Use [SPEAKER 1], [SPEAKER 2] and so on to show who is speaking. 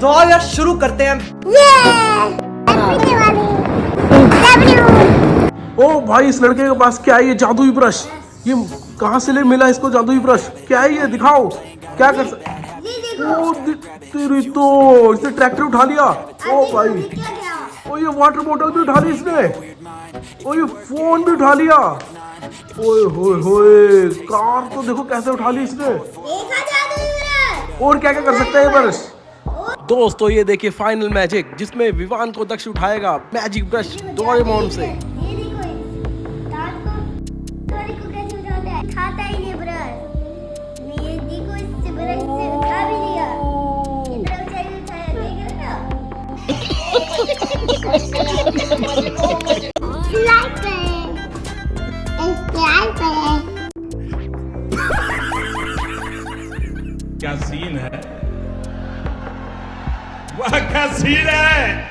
[SPEAKER 1] तो आओ यार शुरू करते हैं।
[SPEAKER 2] ओ भाई, इस लड़के के पास क्या है ये जादुई ब्रश? ये कहाँ से ले मिला इसको जादुई ब्रश? क्या है ये? दिखाओ क्या कर तेरी तो इसने ट्रैक्टर उठा लिया। ओ भाई, ओ ये वाटर बोतल भी उठा ली इसने। ओ ये फोन भी उठा लिया। ओए होए होए, कार तो देखो कैसे उठा ली इसने। और क्या क्या कर सकता है ये ब्रश? दोस्तों ये देखिए फाइनल मैजिक, जिसमें विवान को दक्ष उठाएगा मैजिक ब्रश डोरेमोन से।
[SPEAKER 3] खाता ही नहीं ब्रश। ये देखो, इससे ब्रश से उठा भी लिया। कितना ऊंचाई उठाया, देख रहे हो? लाइक करें, सब्सक्राइब करें।
[SPEAKER 4] क्या सीन है? वाह क्या सीन है।